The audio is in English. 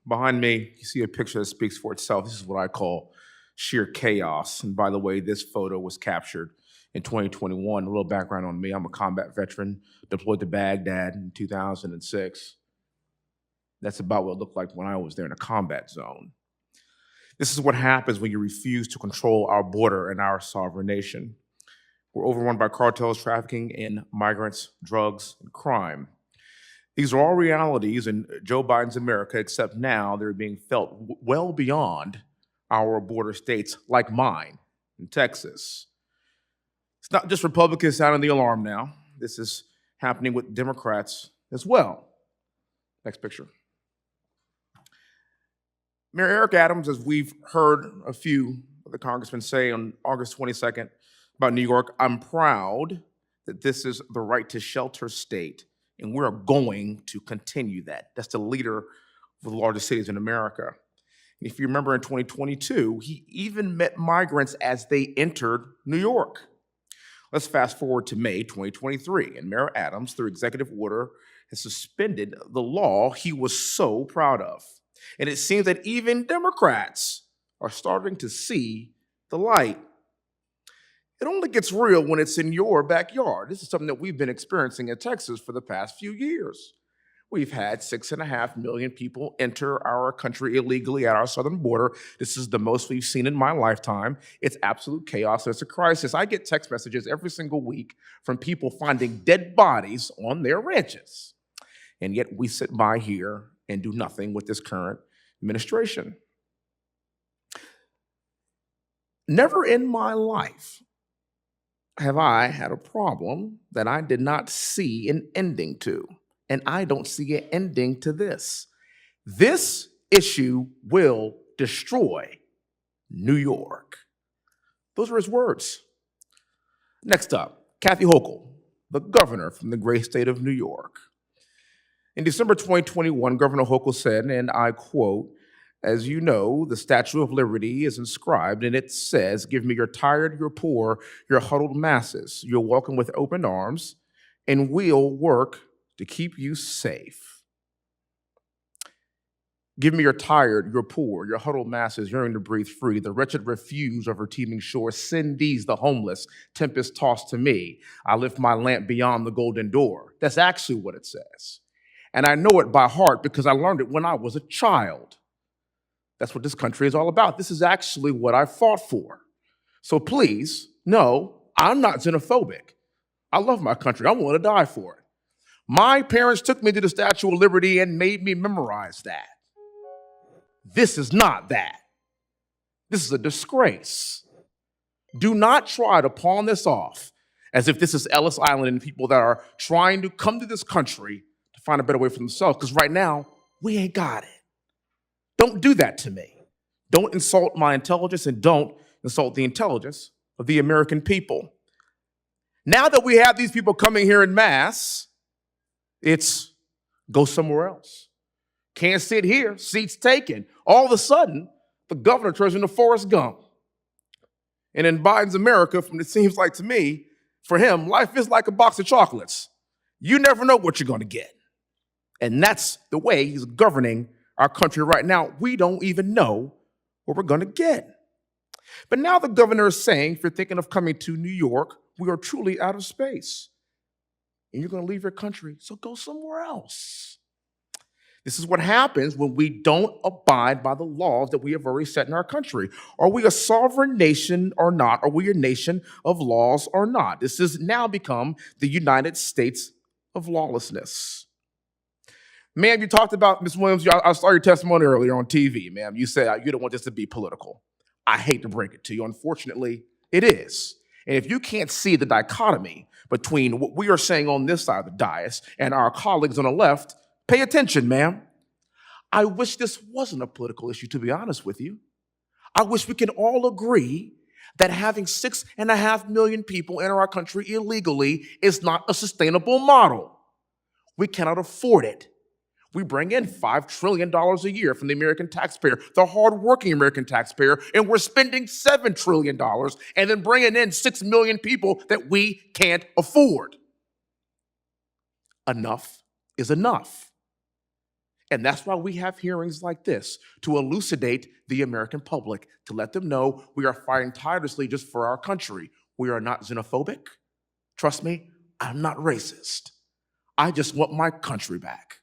Behind me, you see a picture that speaks for itself. This is what I call sheer chaos. And by the way, this photo was captured in 2021. A little background on me: I'm a combat veteran, deployed to Baghdad in 2006. That's about what it looked like when I was there in a combat zone. This is what happens when you refuse to control our border and our sovereign nation. We're overrun by cartels trafficking in migrants, drugs, and crime. These are all realities in Joe Biden's America, except now they're being felt well beyond our border states, like mine in Texas. It's not just Republicans sounding the alarm now. This is happening with Democrats as well. Next picture. Mayor Eric Adams, as we've heard a few of the congressmen say on August 22nd about New York, I'm proud that this is the right to shelter state, and we're going to continue that. That's the leader of the largest cities in America. And if you remember in 2022, he even met migrants as they entered New York. Let's fast forward to May 2023, and Mayor Adams, through executive order, has suspended the law he was so proud of. And it seems that even Democrats are starting to see the light. It only gets real when it's in your backyard. This is something that we've been experiencing in Texas for the past few years. We've had 6.5 million people enter our country illegally at our southern border. This is the most we've seen in my lifetime. It's absolute chaos. It's a crisis. I get text messages every single week from people finding dead bodies on their ranches. And yet we sit by here and do nothing with this current administration. Never in my life have I had a problem that I did not see an ending to, and I don't see an ending to this. This issue will destroy New York. Those are his words. Next up, Kathy Hochul, the governor from the great state of New York. In December 2021, Governor Hochul said, and I quote, "As you know, the Statue of Liberty is inscribed, and it says, 'Give me your tired, your poor, your huddled masses. You're welcome with open arms, and we'll work to keep you safe.' Give me your tired, your poor, your huddled masses yearning to breathe free. The wretched refuse of our teeming shore. Send these, the homeless, tempest tossed to me. I lift my lamp beyond the golden door." That's actually what it says. And I know it by heart because I learned it when I was a child. That's what this country is all about. This is actually what I fought for. So please, no, I'm not xenophobic. I love my country. I want to die for it. My parents took me to the Statue of Liberty and made me memorize that. This is not that. This is a disgrace. Do not try to pawn this off as if this is Ellis Island and people that are trying to come to this country to find a better way for themselves, because right now, we ain't got it. Don't do that to me. Don't insult my intelligence, and don't insult the intelligence of the American people. Now that we have these people coming here in mass, it's go somewhere else. Can't sit here, seats taken. All of a sudden, the governor turns into Forrest Gump. And in Biden's America, from it seems like to me, for him, life is like a box of chocolates. You never know what you're going to get. And that's the way he's governing our country right now. We don't even know what we're going to get. But now the governor is saying, if you're thinking of coming to New York, we are truly out of space. And you're going to leave your country, so go somewhere else. This is what happens when we don't abide by the laws that we have already set in our country. Are we a sovereign nation or not? Are we a nation of laws or not? This has now become the United States of lawlessness. Ma'am, you talked about, Ms. Williams, I saw your testimony earlier on TV, ma'am. You said you don't want this to be political. I hate to break it to you. Unfortunately, it is. And if you can't see the dichotomy between what we are saying on this side of the dais and our colleagues on the left, pay attention, ma'am. I wish this wasn't a political issue, to be honest with you. I wish we can all agree that having 6.5 million people enter our country illegally is not a sustainable model. We cannot afford it. We bring in $5 trillion a year from the American taxpayer, the hardworking American taxpayer, and we're spending $7 trillion and then bringing in 6 million people that we can't afford. Enough is enough. And that's why we have hearings like this, to elucidate the American public, to let them know we are fighting tirelessly just for our country. We are not xenophobic. Trust me, I'm not racist. I just want my country back.